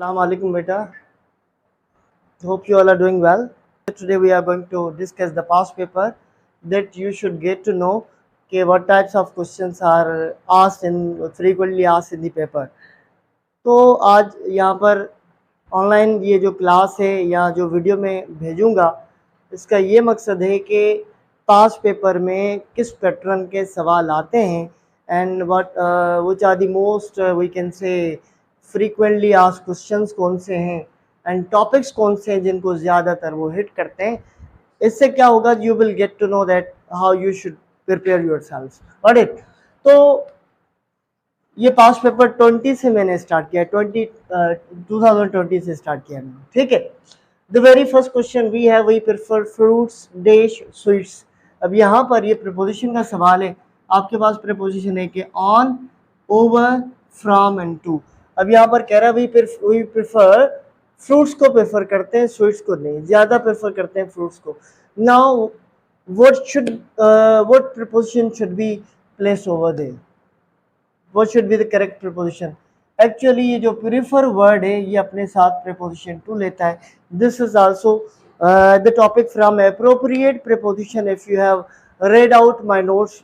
Assalamu alaikum beta. Hope you all are doing well. Today we are going to discuss the past paper that you should get to know what types of questions are asked in frequently asked in the paper. तो आज यहाँ पर online ये जो class है या जो video में भेजूँगा इसका ये मकसद है कि पास्ट पेपर में किस पैटर्न के सवाल आते हैं and what which are the most we can say frequently asked questions कौन से हैं एंड टॉपिक्स कौन से हैं जिनको ज़्यादातर वो हिट करते हैं। इससे क्या होगा, you will get to know that how you should prepare yourself. Got it? तो ये पास्ट पेपर 20 से मैंने स्टार्ट किया, 2020 से स्टार्ट किया मैंने, ठीक है। The very first question we have, we prefer fruits dash sweets. अब यहाँ पर ये प्रीपोजिशन का सवाल है, आपके पास प्रीपोजिशन है कि on, over, from and to. अब यहाँ पर कह रहा है वी प्रेफर, फ्रूट्स को प्रेफर करते हैं, स्वीट्स को नहीं, ज़्यादा प्रेफर करते हैं फ्रूट्स को। Now what preposition should be placed over there? What should be the correct preposition? Actually ये जो prefer word है ये अपने साथ preposition to लेता है. This is also the topic from appropriate preposition. If you have read out my notes,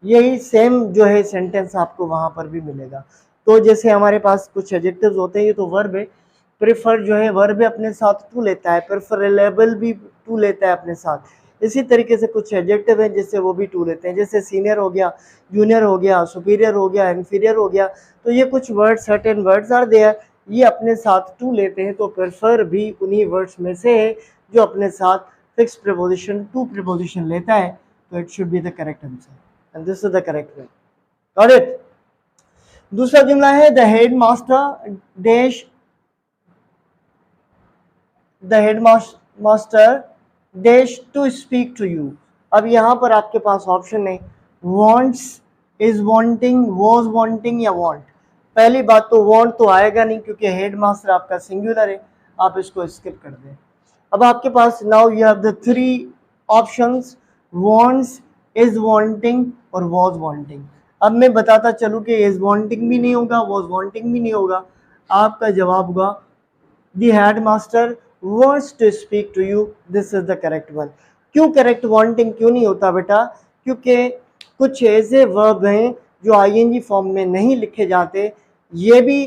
यही same जो है सेंटेंस आपको वहाँ पर भी मिलेगा। तो जैसे हमारे पास कुछ एडजेक्टिव्स होते हैं, ये तो वर्ब है, प्रेफर जो है वर्ब अपने साथ टू लेता है, प्रेफरेबल भी टू लेता है अपने साथ। इसी तरीके से कुछ एडजेक्टिव हैं जिससे वो भी टू लेते हैं, जैसे सीनियर हो गया, जूनियर हो गया, सुपीरियर हो गया, इन्फीरियर हो गया। तो ये कुछ word, certain words are there, ये अपने साथ टू लेते हैं। तो प्रेफर भी उन्हीं वर्ड्स में से है जो अपने साथ फिक्स प्रीपोजिशन टू प्रीपोजिशन लेता है। तो it should be the correct answer and this is the correct way. Got it? दूसरा जुमला है the head master dash, the head master dash to speak to you. अब यहाँ पर आपके पास ऑप्शन है wants, is wanting, was wanting या वॉन्ट। पहली बात तो वॉन्ट तो आएगा नहीं क्योंकि हेड मास्टर आपका सिंगुलर है, आप इसको स्किप कर दें। अब आपके पास now you have the three options, wants, is wanting और वॉज वॉन्टिंग। अब मैं बताता चलूँ कि इज वॉन्टिंग भी नहीं होगा, वॉज वॉन्टिंग भी नहीं होगा। आपका जवाब होगा the head master wants to speak to you, this is the correct one। क्यों करेक्ट वांटिंग क्यों नहीं होता बेटा? क्योंकि कुछ ऐसे वर्ब हैं जो आईएनजी फॉर्म में नहीं लिखे जाते। ये भी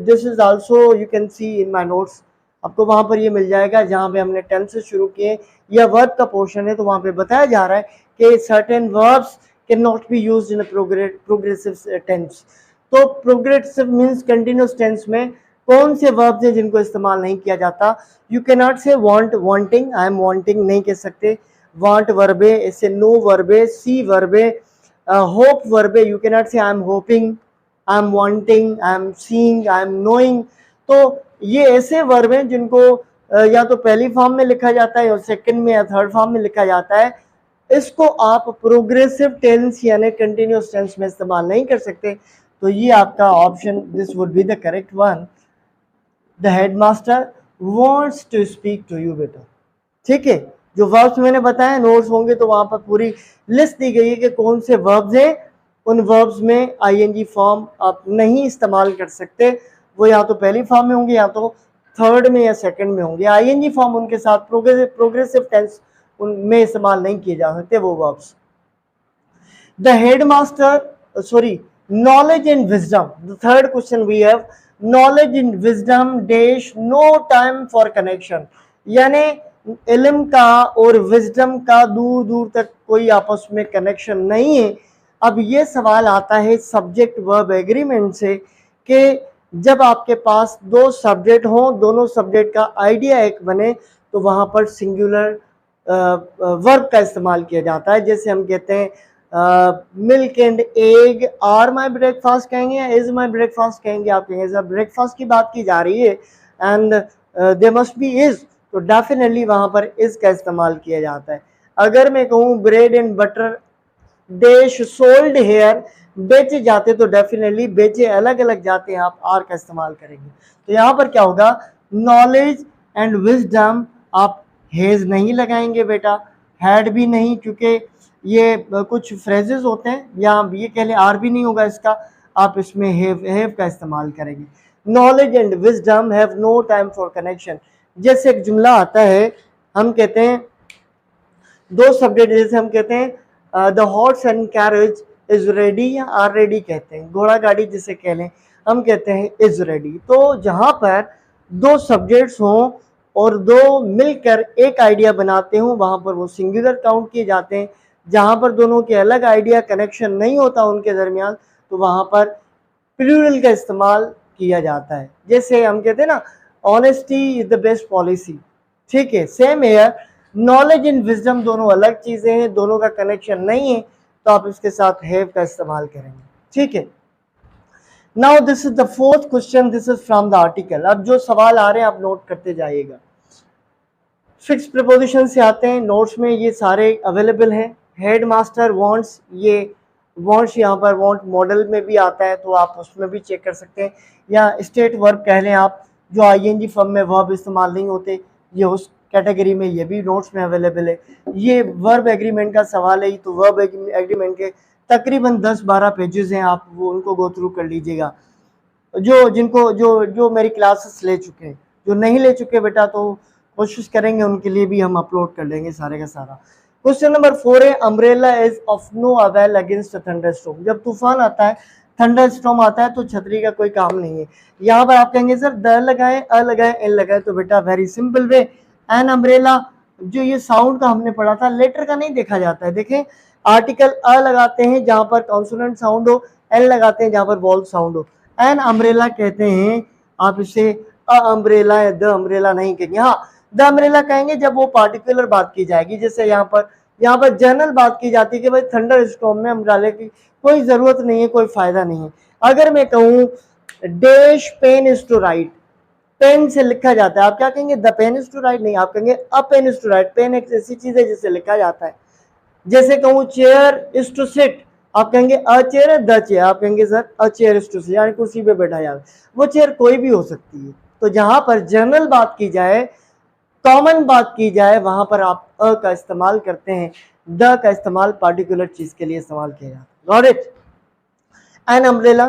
this is also you can see in my notes, आपको वहाँ पर ये मिल जाएगा जहाँ पे हमने टेंस से शुरू किए या वर्ब का पोर्शन है, तो वहाँ पे बताया जा रहा है कि certain verbs can not be used in progressive tense. तो प्रोग्रेसिव मीन्स कंटिन्यूस टेंस में कौन से वर्ब्स हैं जिनको इस्तेमाल नहीं किया जाता? You can not say want wanting, I am wanting नहीं कह सकते, वांट वर्बे, ऐसे know verb, see verb, hope verb, you can not say I am hoping, I am wanting, I am seeing, I am knowing. तो ये ऐसे verb हैं जिनको या तो पहली फॉर्म में लिखा जाता है या सेकंड में या थर्ड फॉर्म में लिखा जाता है। इसको आप प्रोग्रेसिव टेंस यानी कंटिन्यूस टेंस में इस्तेमाल नहीं कर सकते। तो ये आपका option, this would be the correct one, the headmaster wants to speak to you बेटा। ठीक है, जो वर्ब्स मैंने बताया नोट्स होंगे तो वहां पर पूरी लिस्ट दी गई है कि कौन से वर्ब्स हैं, उन वर्ब्स में आईएनजी फॉर्म आप नहीं इस्तेमाल कर सकते, वो या तो पहली फॉर्म में होंगे या तो थर्ड में या सेकंड में होंगे। आईएनजी फॉर्म उनके साथ प्रोग्रेसिव टेंस उनमें इस्तेमाल नहीं किए जा सकते वो verbs. The headmaster sorry knowledge and wisdom, the third question we have, knowledge and wisdom dash no time for connection, यानी इल्म का और विजडम का दूर दूर तक कोई आपस में कनेक्शन नहीं है। अब ये सवाल आता है सब्जेक्ट वर्ब एग्रीमेंट से कि जब आपके पास दो सब्जेक्ट हों, दोनों सब्जेक्ट का आइडिया एक बने, तो वहाँ पर सिंगुलर वर्ब का इस्तेमाल किया जाता है। जैसे हम कहते हैं milk and egg are my breakfast कहेंगे या इज माई ब्रेकफास्ट कहेंगे? आप कहेंगे जब ब्रेकफास्ट की बात की जा रही है and they must be is, तो डेफिनेटली वहाँ पर इज का इस्तेमाल किया जाता है। अगर मैं कहूँ bread and butter dash sold here, बेचे जाते, तो डेफिनेटली बेचे अलग अलग जाते हैं, आप आर का इस्तेमाल करेंगे। तो यहाँ पर क्या होगा, नॉलेज एंड विजडम आप हेज नहीं लगाएंगे बेटा, हैड भी नहीं, क्योंकि ये कुछ फ्रेजेस होते हैं, या ये कह लें आर भी नहीं होगा इसका, आप इसमें हैव का इस्तेमाल करेंगे। Knowledge and wisdom have no time for connection. जैसे एक जुमला आता है, हम कहते हैं दो सब्जेक्ट, जैसे हम कहते हैं the horse and carriage is ready या आर रेडी कहते हैं, घोड़ा गाड़ी जिसे कह लें हम कहते हैं इज रेडी। तो जहां पर दो सब्जेक्ट्स हों और दो मिलकर एक आइडिया बनाते हों वहां पर वो सिंगुलर काउंट किए जाते हैं। जहां पर दोनों के अलग आइडिया कनेक्शन नहीं होता उनके दरमियान, तो वहां पर प्लूरल का इस्तेमाल किया जाता है। जैसे हम कहते हैं ना, honesty is the best policy, ठीक है। Same here, knowledge and wisdom दोनों अलग चीजें हैं, दोनों का कनेक्शन नहीं है, तो आप इसके साथ हैव का इस्तेमाल करेंगे, ठीक है। Now this is the fourth question, this is from the article. अब जो सवाल आ रहे हैं आप नोट करते जाइएगा। फिक्स प्रीपोजिशन से आते हैं, नोट्स में ये सारे अवेलेबल हैं। हेड मास्टर वांट्स, ये वांट्स यहाँ पर वांट मॉडल में भी आता है, तो आप उसमें भी चेक कर सकते हैं। या स्टेट वर्ब कह लें आप, जो आईएनजी फॉर्म में वर्ब इस्तेमाल नहीं होते, ये उस कैटेगरी में ये भी नोट्स में अवेलेबल है। ये वर्ब एग्रीमेंट का सवाल है, तो वर्ब एग्रीमेंट के तकरीबन 10-12 पेजेस हैं, आप वो उनको गो थ्रू कर लीजिएगा। जो जिनको जो जो मेरी क्लासेस ले चुके हैं, जो नहीं ले चुके बेटा तो कोशिश करेंगे उनके लिए भी हम अपलोड कर लेंगे सारे का सारा। क्वेश्चन नंबर 4 है, umbrella is of no avail against thunderstorm. जब तूफान आता है, थंडरस्टॉर्म आता है, तो छतरी का कोई काम नहीं है। यहाँ पर आप कहेंगे सर द लगाएं, अ लगाएं, एन लगाएं, तो बेटा very simple way, an umbrella. जो ये साउंड का हमने पढ़ा था, लेटर का नहीं देखा जाता है। देखें, आर्टिकल अ लगाते हैं जहां पर कॉन्सोनेंट साउंड हो, एन लगाते हैं जहां पर वॉवल साउंड हो। एन अम्ब्रेला कहते हैं, आप इसे अ अम्ब्रेला या द अम्ब्रेला नहीं कहेंगे। हाँ, द अम्ब्रेला कहेंगे जब वो पार्टिकुलर बात की जाएगी। जैसे यहाँ पर जनरल बात की जाती है कि भाई थंडर स्टॉर्म में अम्ब्रेला की कोई जरूरत नहीं है, कोई फायदा नहीं है। अगर मैं कहूँ dash pen is to write, pen से लिखा जाता है, आप क्या कहेंगे the pen is to write, नहीं, आप कहेंगे a pen is to write. Pen एक ऐसी चीज है जिससे लिखा जाता है। जैसे कहूँ चेयर इज टू सिट, आप कहेंगे अ चेयर है, द चेयर, आप कहेंगे sir a chair is to sit, यानी कुर्सी पे बैठा जाए। वो चेयर कोई भी हो सकती है। तो जहां पर जनरल बात की जाए, कॉमन बात की जाए, वहां पर आप अ का इस्तेमाल करते हैं, द का इस्तेमाल पर्टिकुलर चीज के लिए इस्तेमाल किया जाता है। Got it? An umbrella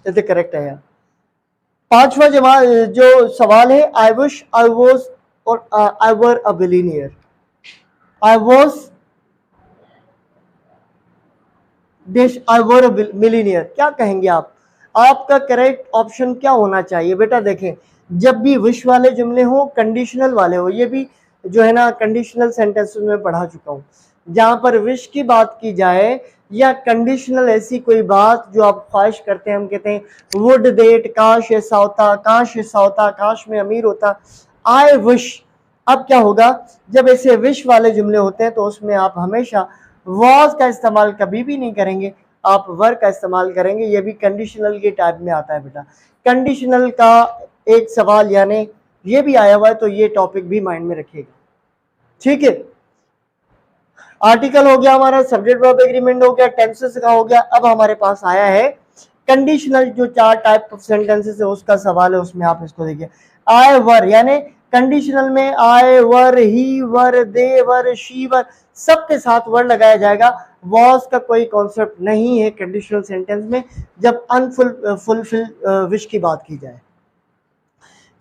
is the correct है। पांचवा जवाब जो सवाल है, आई विश आई वॉज और आई वर अ बिलियनियर। आई वॉज देश आई वर मिलीनियर, क्या कहेंगे आप? आपका करेक्ट ऑप्शन क्या होना चाहिए बेटा? देखें, जब भी विश वाले जुमले हो, कंडीशनल वाले हो, ये भी जो है ना कंडीशनल सेंटेंसेस में पढ़ा चुका हूँ। जहां पर विश की बात की जाए या कंडीशनल ऐसी कोई बात जो आप ख्वाहिश करते हैं, हम कहते हैं वुड देट, काश ऐसा होता, काश ऐसा होता, काश में अमीर होता, आई विश। अब क्या होगा, जब ऐसे विश वाले जुमले होते हैं तो उसमें आप हमेशा वॉज का इस्तेमाल कभी भी नहीं करेंगे, आप वर का इस्तेमाल करेंगे। ये भी कंडीशनल के टाइप में आता है बेटा। कंडीशनल का एक सवाल यानी ये भी आया हुआ है, तो ये टॉपिक भी माइंड में रखिएगा, ठीक है। आर्टिकल हो गया हमारा, सब्जेक्ट वर्ब एग्रीमेंट हो गया, टेंसेस का हो गया। अब हमारे पास आया है कंडीशनल, जो 4 टाइप ऑफ सेंटेंसेस है उसका सवाल है। उसमें आप इसको देखिए, आई वर, यानी कंडीशनल में आई वर, ही वर, दे वर, शी वर, सबके साथ वर लगाया जाएगा। वॉज का कोई कॉन्सेप्ट नहीं है कंडीशनल सेंटेंस में जब अनफुलफिल विश की बात की जाए।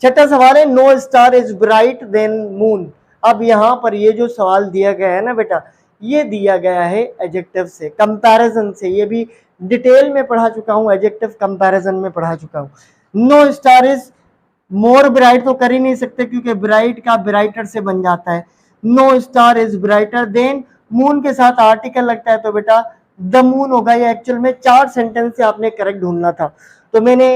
छठा सवाल है, no star is bright than moon. अब यहाँ पर ये जो सवाल दिया गया है ना बेटा, ये दिया गया है एडजेक्टिव से, कंपैरिजन से। ये भी डिटेल में पढ़ा चुका हूँ, एडजेक्टिव कंपैरिजन में पढ़ा चुका हूँ। No star is more bright तो कर ही नहीं सकते, क्योंकि ब्राइट का ब्राइटर से बन जाता है। No star is brighter than moon के साथ आर्टिकल लगता है, तो बेटा द मून होगा। ये एक्चुअल में 4 सेंटेंस से आपने करेक्ट ढूंढना था, तो मैंने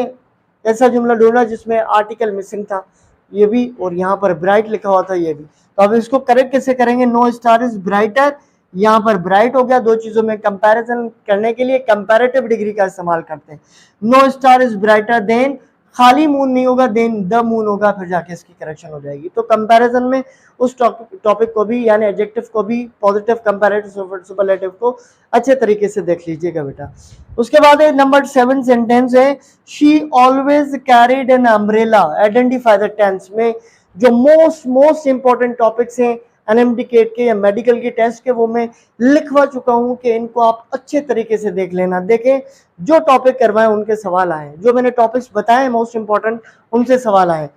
ऐसा जुमला ढूंढा जिसमें आर्टिकल मिसिंग था, ये भी, और यहाँ पर ब्राइट लिखा हुआ था, ये भी। तो अब इसको करेक्ट कैसे करेंगे? नो स्टार इज ब्राइटर, यहाँ पर ब्राइट हो गया। दो चीजों में कंपैरिजन करने के लिए कंपैरेटिव डिग्री का इस्तेमाल करते हैं। No star is brighter than, खाली मून नहीं होगा, देन द मून होगा, फिर जाके इसकी करेक्शन हो जाएगी। तो कंपैरिजन में उस टॉपिक को भी, यानी एडजेक्टिव को भी, पॉजिटिव कंपैरेटिव सुपरलेटिव को अच्छे तरीके से देख लीजिएगा बेटा। उसके बाद नंबर 7 सेंटेंस है, she always carried an umbrella. Identify the tense में जो मोस्ट इंपॉर्टेंट टॉपिक्स हैं NMT के या मेडिकल के टेस्ट के, वो मैं लिखवा चुका हूं कि इनको आप अच्छे तरीके से देख लेना। देखें जो टॉपिक करवाए उनके सवाल आए, जो मैंने टॉपिक्स बताए मोस्ट इंपॉर्टेंट उनसे सवाल आए।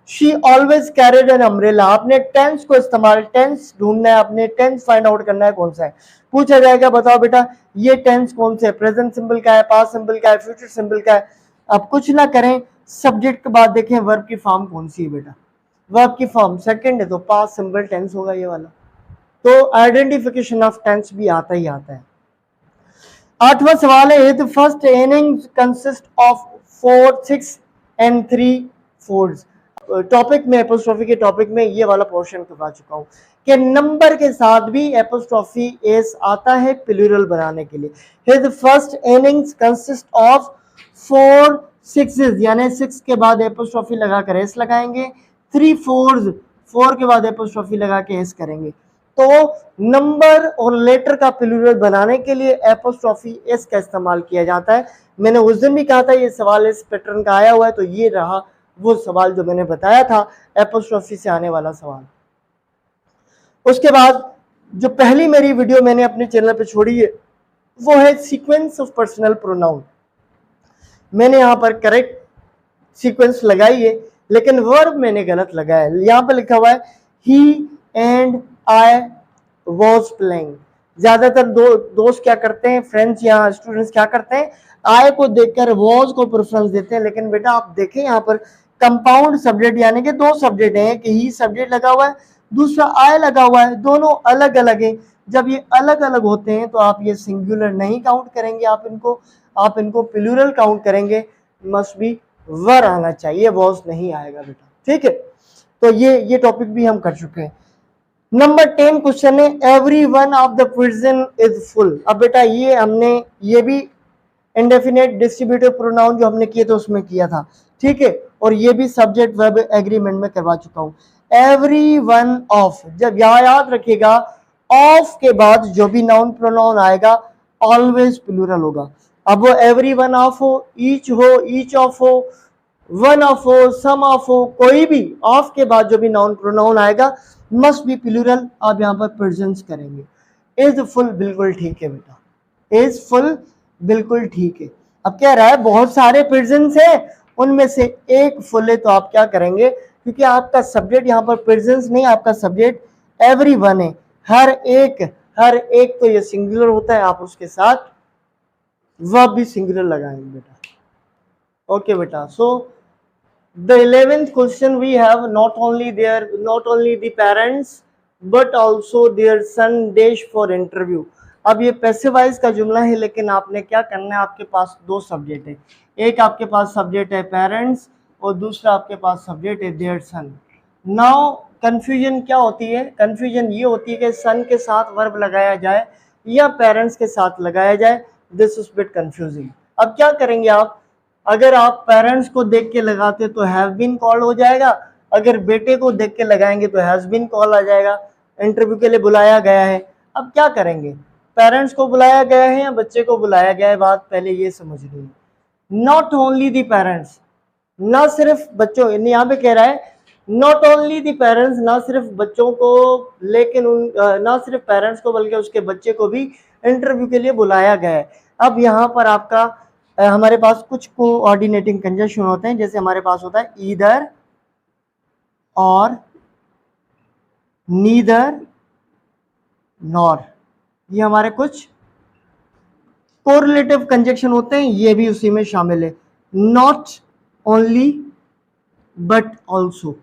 She always carried an umbrella, आपने टेंस को इस्तेमाल, टेंस ढूंढना है, आपने टेंस फाइंड आउट करना है कौन सा है। पूछा जाएगा बताओ बेटा ये टेंस कौन से है, प्रेजेंट सिंपल का है, पास्ट सिंपल का है, फ्यूचर सिंपल का है। आप कुछ ना करें, सब्जेक्ट के बाद देखें वर्ब की फॉर्म कौन सी है बेटा, वर्ब की फॉर्म सेकंड है तो पास्ट सिंपल टेंस होगा ये वाला। तो आइडेंटिफिकेशन ऑफ टेंस भी आता ही आता है। आठवां सवाल है, the first innings consist of 4 6 and 3 4s। Topic में एपोस्ट्रोफी के टॉपिक में ये वाला पोर्शन करवा चुका हूं कि नंबर के साथ भी एपोस्ट्रोफी एस आता है प्लूरल बनाने के लिए। His first innings consist of 4 6s, यानी 6 के बाद एपोस्ट्रोफी लगा कर एस लगाएंगे, 3 4s 4 के बाद एपोस्ट्रोफी लगा के एस करेंगे। तो नंबर और लेटर का प्लूरल बनाने के लिए एपोस्ट्रोफी एस का इस्तेमाल किया जाता है। मैंने उस दिन भी कहा था ये सवाल इस पैटर्न का आया हुआ है, तो ये रहा वो सवाल जो मैंने बताया था एपोस्ट्रोफी से आने वाला सवाल। उसके बाद जो पहली मेरी वीडियो मैंने अपने चैनल पे छोड़ी है वो है सीक्वेंस ऑफ पर्सनल प्रोनाउन। मैंने यहाँ पर करेक्ट सीक्वेंस लगाई है, लेकिन वर्ब मैंने गलत लगाया है। यहाँ पर लिखा हुआ है ही एंड आई वॉज प्लेइंग। ज्यादातर दोस्त क्या करते हैं, फ्रेंड्स या स्टूडेंट्स क्या करते हैं, आई को देखकर वॉज को प्रेफरेंस देते हैं। लेकिन बेटा आप देखें यहाँ पर कंपाउंड सब्जेक्ट यानी कि 2 सब्जेक्ट हैं, कि ही सब्जेक्ट लगा हुआ है, दूसरा आई लगा हुआ है, दोनों अलग अलग है। जब ये अलग अलग होते हैं तो आप ये सिंगुलर नहीं काउंट करेंगे, आप इनको प्लूरल काउंट करेंगे। मस्ट बी वर आना चाहिए, वॉज नहीं आएगा बेटा, ठीक है। तो ये टॉपिक भी हम कर चुके हैं। नंबर 10 क्वेश्चन है, every one of the prison is full. अब बेटा ये हमने ये भी इंडेफिनेट डिस्ट्रीब्यूटिव प्रोनाउन जो हमने किए थे उसमें किया था, ठीक है, और ये भी सब्जेक्ट वर्ब एग्रीमेंट में करवा चुका हूं। एवरी वन ऑफ, जब याद रखिएगा ऑफ के बाद जो भी नाउन प्रोनाउन आएगा ऑलवेज प्लूरल होगा। अब वो एवरी वन ऑफ हो, ईच ऑफ हो, वन ऑफ हो, सम ऑफ हो, कोई भी ऑफ के बाद जो भी नाउन प्रोनाउन आएगा मस्ट बी प्लूरल। आप यहाँ पर प्रेजेंस करेंगे। इज फुल बिल्कुल ठीक है बेटा, इज फुल बिल्कुल ठीक है। अब क्या रहा है, बहुत सारे प्रेजेंस है, उनमें से एक फुल है, तो आप क्या करेंगे, क्योंकि आपका सब्जेक्ट यहाँ पर प्रेजेंस नहीं, आपका सब्जेक्ट एवरी वन है, हर एक तो ये सिंगुलर होता है, आप उसके साथ वर्ब भी सिंगुलर लगाएंगे बेटा। ओके बेटा, सो the 11th question we have not only the parents but also their son dash for interview। अब ये पैसिव वॉइस का जुमला है, लेकिन आपने क्या करना है, आपके पास 2 सब्जेक्ट है, एक आपके पास सब्जेक्ट है पेरेंट्स और दूसरा आपके पास सब्जेक्ट है देयर सन। नाउ कंफ्यूजन क्या होती है, कंफ्यूजन ये होती है कि सन के साथ वर्ब लगाया जाए या पेरेंट्स के साथ लगाया जाए, दिस इज बिट कंफ्यूजिंग। अब क्या करेंगे आप, अगर आप पेरेंट्स को देख के लगाते तो हैव बीन कॉल्ड हो जाएगा, अगर बेटे को देख के लगाएंगे तो हैज बीन कॉल आ जाएगा, इंटरव्यू के लिए बुलाया गया है। अब क्या करेंगे, पेरेंट्स को बुलाया गया है या बच्चे को बुलाया गया है, बात पहले ये समझनी है। नॉट ओनली दी पेरेंट्स, ना सिर्फ बच्चों, यहाँ पे कह रहा है नॉट ओनली दी पेरेंट्स, ना सिर्फ बच्चों को, लेकिन ना सिर्फ पेरेंट्स को बल्कि उसके बच्चे को भी इंटरव्यू के लिए बुलाया गया है। अब यहाँ पर आपका हमारे पास कुछ कोऑर्डिनेटिंग कंजंक्शन होते हैं, जैसे हमारे पास होता है ईदर और नीदर नॉर, ये हमारे कुछ कोरिलेटिव कंजंक्शन होते हैं, ये भी उसी में शामिल है। नॉट ओनली बट ऑल्सो,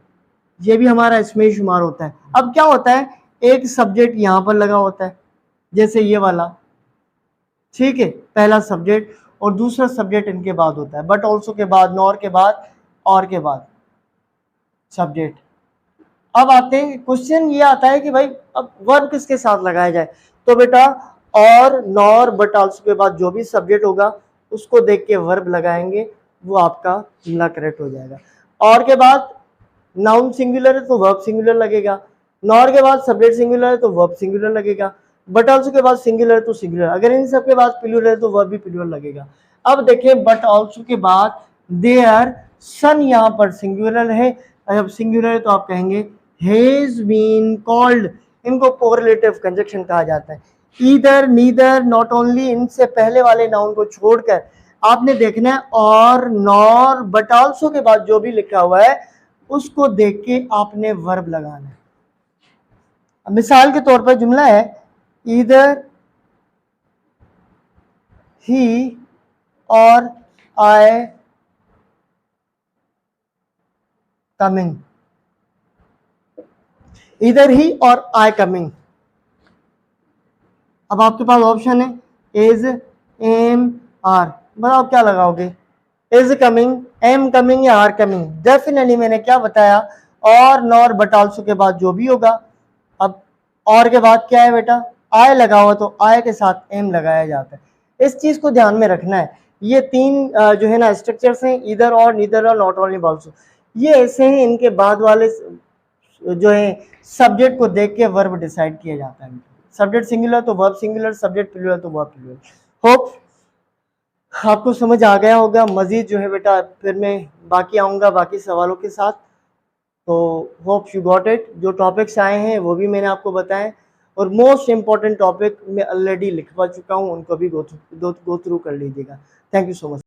ये भी हमारा इसमें शुमार होता है। अब क्या होता है, एक सब्जेक्ट यहां पर लगा होता है जैसे ये वाला, ठीक है, पहला सब्जेक्ट, और दूसरा सब्जेक्ट इनके बाद होता है, बट ऑल्सो के बाद, नॉर के बाद, और के बाद सब्जेक्ट। अब आते हैं, क्वेश्चन ये आता है कि भाई अब वर्ब किसके साथ लगाया जाए, तो बेटा और, नॉर, बट ऑल्सो के बाद जो भी सब्जेक्ट होगा उसको देख के वर्ब लगाएंगे, वो आपका जुमला करेक्ट हो जाएगा। और के बाद नाउन सिंगुलर है तो वर्ब सिंगुलर लगेगा, नॉर के बाद सब्जेक्ट सिंगुलर है तो वर्ब सिंगुलर लगेगा, बट ऑल्सो के बाद सिंगुलर है तो सिंगुलर, अगर इन सब के बाद प्लूरल है तो वर्ब भी प्लूरल लगेगा। अब देखें, बट ऑल्सो के बाद देयर सन, यहाँ पर सिंगुलर है, जब सिंगुलर है तो आप कहेंगे हैज बीन कॉल्ड इनको कोरिलेटिव कंजक्शन कहा जाता है। ईदर, नीदर, नॉट ओनली, इनसे पहले वाले नाउन को छोड़कर आपने देखना है और, नॉर, बट आल्सो के बाद जो भी लिखा हुआ है उसको देख के आपने वर्ब लगाना है। मिसाल के तौर पर जुमला है ईदर ही और आई कमिंग, इधर ही और आई कमिंग। अब आपके पास ऑप्शन है इज, एम, आर, बताओ क्या लगाओगे, इज कमिंग, एम कमिंग या आर कमिंग। डेफिनेटली मैंने क्या बताया, और, नॉर, बट आल्सो के बाद जो भी होगा। अब और के बाद क्या है बेटा, आई लगा हुआ, तो आई के साथ एम लगाया जाता है। इस चीज को ध्यान में रखना है। ये तीन जो है ना स्ट्रक्चर्स हैं, इधर और, नीदर और, नॉट ओनली, आल्सो, ये ऐसे हैं। इनके बाद वाले जो है सब्जेक्ट को देख के वर्ब डिसाइड किया जाता है। सब्जेक्ट सिंगुलर तो वर्ब सिंगुलर, सब्जेक्ट प्लूरल तो वर्ब प्लूरल। होप आपको समझ आ गया होगा। मजीद जो है बेटा फिर मैं बाकी आऊँगा बाकी सवालों के साथ। तो होप यू गॉट इट। जो टॉपिक्स आए हैं वो भी मैंने आपको बताएं, और मोस्ट इंपॉर्टेंट टॉपिक मैं ऑलरेडी लिखवा चुका हूँ, उनको भी गो थ्रू कर लीजिएगा। Thank you so much.